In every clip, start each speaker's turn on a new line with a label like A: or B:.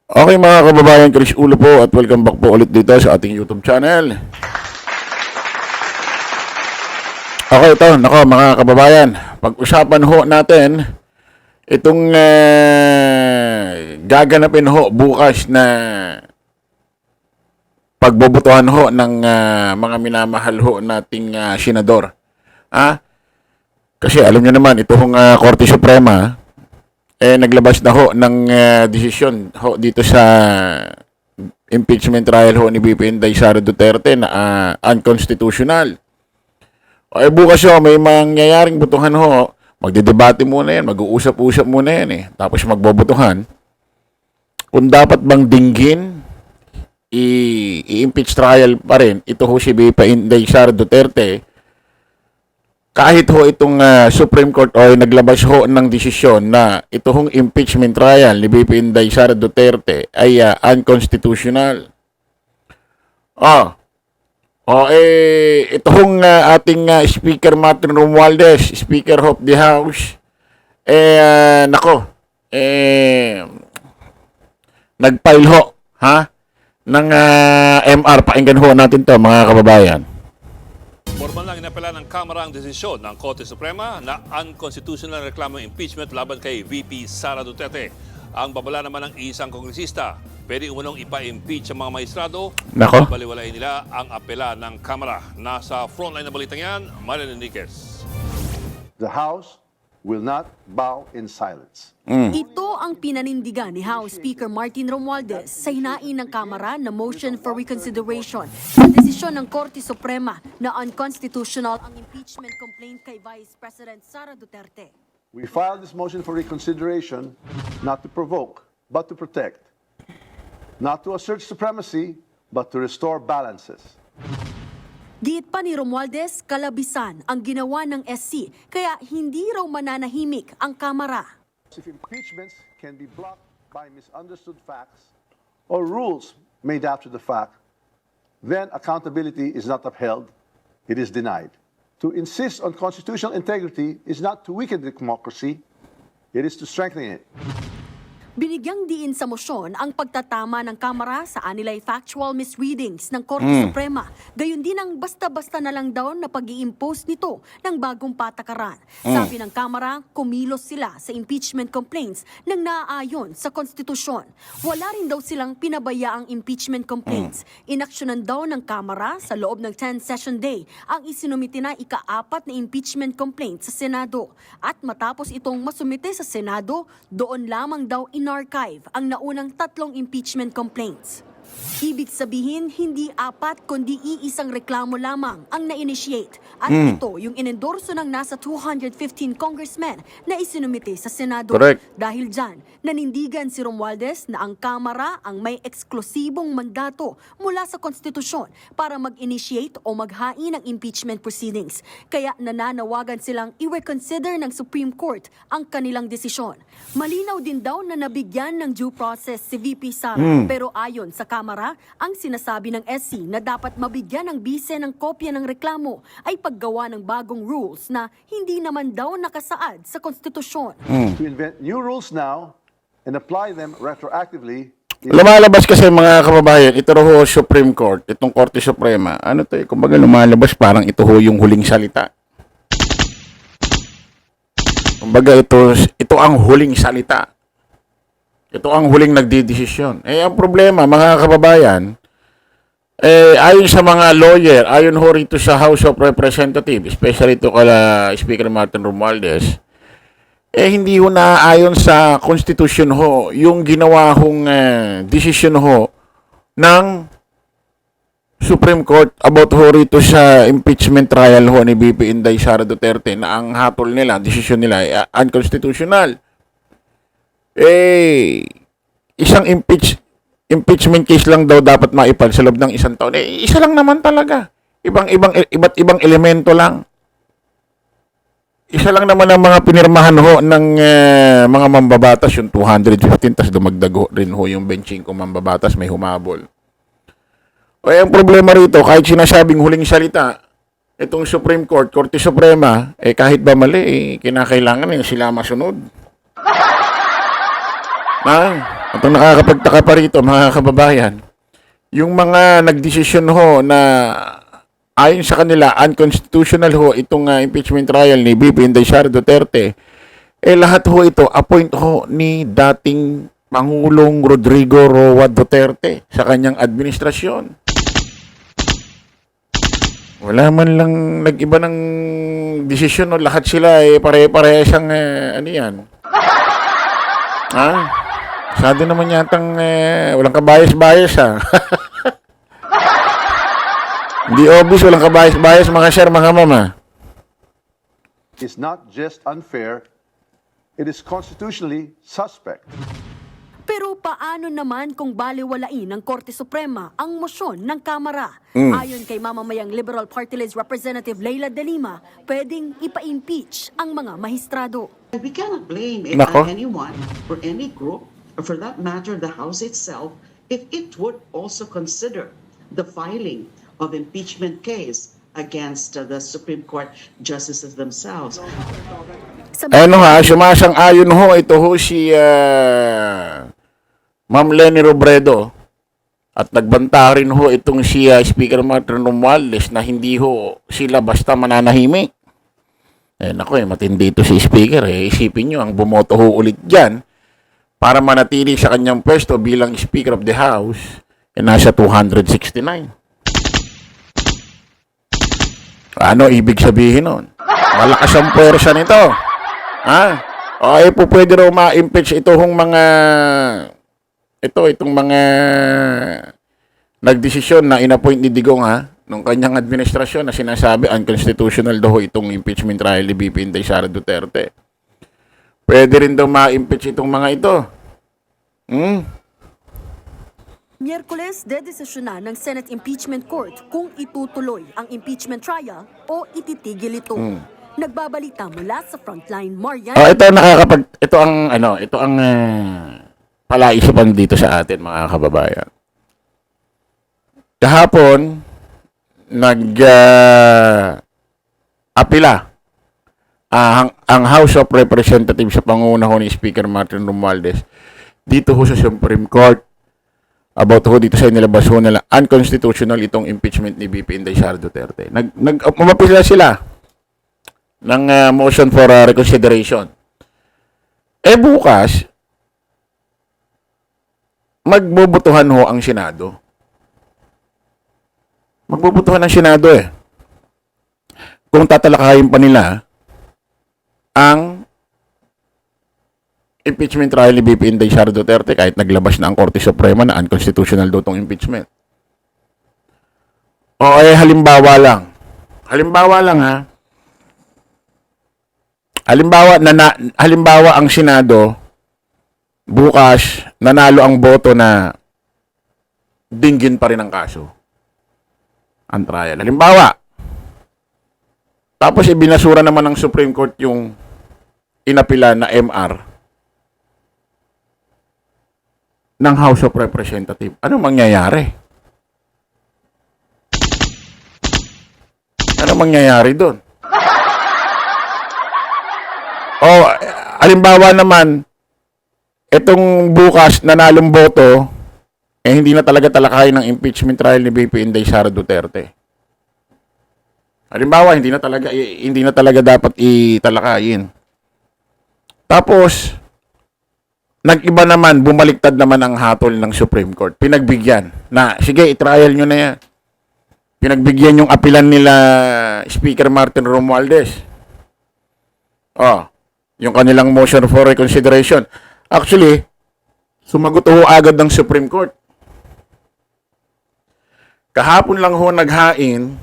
A: Okay mga kababayan, Chris Ulo po at welcome back po ulit dito sa ating YouTube channel. Okay, ito, nako mga kababayan, pag-usapan ho natin itong gaganapin ho bukas na pagbobotohan ho ng mga minamahal ho nating senador. Kasi alam niyo naman, ito hong Korte Suprema, naglabas na ho ng desisyon ho dito sa impeachment trial ho ni VP Inday Sara Duterte na unconstitutional. Bukas ho, may mangyayaring butuhan ho. Magdedebate muna yan, mag-uusap-usap muna yan Tapos magbobotohan. Kung dapat bang dinggin, i-impeach trial pa rin, ito ho si VP Inday Sara Duterte. Kahit ho itong Supreme Court ay naglabas ho ng desisyon na ito hong impeachment trial ni VP Inday Sara Duterte ay unconstitutional. Ito hong ating Speaker Martin Romualdez, Speaker of the House, nag-file ho, ng MR. Pakinggan ho natin to mga kababayan.
B: Formal lang inapela ng Kamara ang desisyon ng Korte Suprema na unconstitutional reklamo impeachment laban kay VP Sara Duterte. Ang babala naman ng isang kongresista, pwede umunong ipa-impeach ang mga maestrado.
A: Nako.
B: Baliwalain nila ang apela ng Kamara. Nasa frontline na balitang yan, Marian Enriquez.
C: The House will not bow in silence.
D: Ito ang pinanindigan ni House Speaker Martin Romualdez sa hinain ng Kamara na motion for reconsideration sa desisyon ng Korte Suprema na unconstitutional ang impeachment complaint kay Vice President Sara Duterte.
C: We filed this motion for reconsideration not to provoke, but to protect. Not to assert supremacy, but to restore balances.
D: Giit pa ni Romualdez, kalabisan ang ginawa ng SC, kaya hindi raw mananahimik ang Kamara.
C: If impeachments can be blocked by misunderstood facts or rules made after the fact, then accountability is not upheld, it is denied. To insist on constitutional integrity is not to weaken the democracy, it is to strengthen it.
D: Binigyang diin sa mosyon ang pagtatama ng Kamara sa anilay factual misreadings ng Korte Suprema. Gayon din ang basta-basta na lang daw na pag-i-impose nito ng bagong patakaran. Sabi ng Kamara, kumilos sila sa impeachment complaints nang naaayon sa konstitusyon. Wala rin daw silang pinabayaang impeachment complaints. Inaksyonan daw ng Kamara sa loob ng 10 session day ang isinumite na ika-4 na impeachment complaint sa Senado. At matapos itong masumite sa Senado, doon lamang daw in-archive ang naunang 3 impeachment complaints. Ibig sabihin, hindi 4 kundi iisang reklamo lamang ang na-initiate. At ito yung inendorso ng nasa 215 congressmen na isinumite sa Senado.
A: Correct.
D: Dahil dyan, nanindigan si Romualdez na ang Kamara ang may eksklusibong mandato mula sa konstitusyon para mag-initiate o maghain ng impeachment proceedings. Kaya nananawagan silang i-reconsider ng Supreme Court ang kanilang desisyon. Malinaw din daw na nabigyan ng due process si VP Sara, pero ayon sa Kamara, ang sinasabi ng SC na dapat mabigyan ng bise ng kopya ng reklamo ay paggawa ng bagong rules na hindi naman daw nakasaad sa konstitusyon.
C: To invent new rules now and apply them retroactively is
A: Lumalabas kasi mga kababayan, ito ho Supreme Court, itong Korte Suprema. Kumbaga lumalabas parang ito ho yung huling salita. Kumbaga ito ang huling salita. Ito ang huling nagdidesisyon. Ang problema, mga kababayan, ayon sa mga lawyer, ayon ho rito sa House of Representatives, especially ito kala Speaker Martin Romualdez, hindi ho naaayon sa Constitution ho yung ginawa hong desisyon ho ng Supreme Court about ho rito sa impeachment trial ho ni VP Inday Sara Duterte na ang hatol nila, desisyon nila ay unconstitutional. Isang impeachment case lang daw dapat maipal sa loob ng isang taon. Isa lang naman talaga. Iba't ibang elemento lang. Isa lang naman ang mga pinirmahan ho ng mga mambabatas, yung 215, tas dumagdag rin ho yung benching kung mambabatas may humabol. Ang problema rito, kahit sinasabing huling salita, itong Supreme Court, Korte Suprema, kahit ba mali, kinakailangan sila masunod. At ang nakakapagtaka pa rito, mga kababayan, yung mga nagdesisyon ho na ayon sa kanila, unconstitutional ho itong impeachment trial ni BP Inday Sara Duterte, lahat ho ito, appoint ho ni dating Pangulong Rodrigo Roa Duterte sa kanyang administrasyon. Wala man lang nag-iba ng desisyon, no? Lahat sila pare-parehas ang ano yan. Ha? Masyado naman yatang walang kabayas-bayas ha. Hindi obvious, walang kabayas-bayas mga sir, mga mama.
C: Is not just unfair, it is constitutionally suspect.
D: Pero paano naman kung baliwalain ng Korte Suprema ang mosyon ng Kamara? Ayon kay mamamayang Liberal Party List Representative Leila De Lima, pwedeng ipa-impeach ang mga mahistrado.
E: We cannot blame
A: Nako.
E: anyone or any group, or for that matter, the House itself, if it would also consider the filing of impeachment case against the Supreme Court justices themselves.
A: Ano ha, sumasang-ayon ho, ito ho si Ma'am Leni Robredo at nagbanta rin ho itong si Speaker Martin Romualdez na hindi ho sila basta mananahimik. Nako matindi ito si Speaker Isipin nyo, ang bumoto ho ulit dyan para manatili sa kanyang pwesto bilang Speaker of the House, nasa 269. Ano ibig sabihin nun? Malakas ang pwersa nito. Ha? Po pwede raw ma-impeach itong mga itong mga nagdesisyon na inappoint ni Digong nung kanyang administrasyon na sinasabi unconstitutional daw itong impeachment trial ni BP Inday Sara Duterte. Pwede rin daw ma-impeach itong mga ito.
D: Miyerkules, dedesisyonan ng Senate Impeachment Court kung itutuloy ang impeachment trial o ititigil ito. Nagbabalita mula sa Frontline, Marian.
A: Ito ang palaisipan dito sa atin, mga kababayan. Kahapon apila ang House of Representatives sa pangunahan ni Speaker Martin Romualdez dito ho sa Supreme Court about ho dito sa inilabas ho nila unconstitutional itong impeachment ni BP Inday Sara Duterte. Umapila sila ng motion for reconsideration. Bukas magbobotohan ho ang Senado. Magbobotohan ang Senado kung tatalakayin pa nila ang impeachment trial ni BP Inday Sara Duterte kahit naglabas na ang Korte Suprema na unconstitutional daw itong impeachment. Halimbawa lang. Halimbawa lang Halimbawa ang Senado bukas nanalo ang boto na dinggin pa rin ang kaso. Ang trial. Halimbawa. Tapos ibinasura naman ng Supreme Court yung inapila na MR ng House of Representatives. Ano mangyayari? Ano mangyayari doon? Halimbawa naman, itong bukas nanalong boto, hindi na talaga talakayin ng impeachment trial ni BP Inday Sara Duterte. Halimbawa, hindi na talaga dapat italakayin. Tapos, nag-iba naman, bumaliktad naman ang hatol ng Supreme Court. Pinagbigyan na, sige, i-trial nyo na yan. Pinagbigyan yung apilan nila Speaker Martin Romualdez. Yung kanilang motion for reconsideration. Actually, sumagot ho agad ng Supreme Court. Kahapon lang ho naghain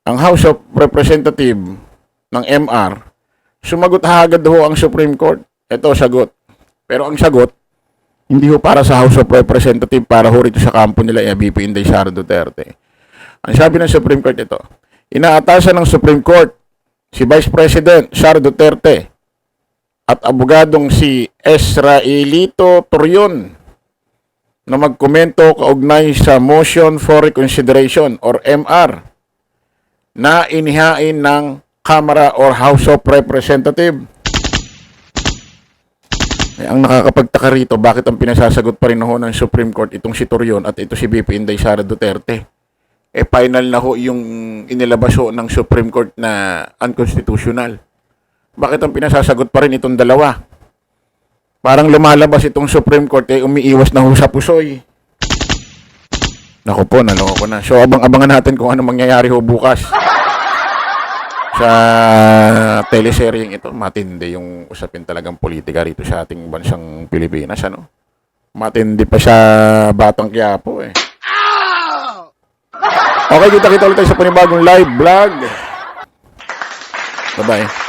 A: ang House of Representatives ng MR. Sumagot agad ho ang Supreme Court. Ito sagot. Pero ang sagot hindi ho para sa House of Representatives, para ho rito sa kampo nila BP Inday Sara Duterte. Ang sabi ng Supreme Court ito, inaatasan ng Supreme Court si Vice President Sara Duterte at abogadong si Esraelito Torion na magkomento kaugnay sa Motion for Reconsideration or MR na inihain ng Kamara or House of Representative. Eh, ang nakakapagtaka rito, bakit ang pinasasagot pa rin ho ng Supreme Court itong si Torion at ito si VP Inday Sara Duterte? Eh, final na ho yung inilabas ho ng Supreme Court na unconstitutional. Bakit ang pinasasagot pa rin itong dalawa? Parang lumalabas itong Supreme Court, eh, umiiwas na ho sa pusoy. Naku po, naloko ko na. So, abangan natin kung ano mangyayari ho bukas. Sa teleseryeng ito, matindi yung usapin talagang politika rito sa ating bansang Pilipinas, ano? Matindi pa sa Batang Quiapo, eh. Okay, kita ulit tayo sa panibagong live vlog. Bye-bye.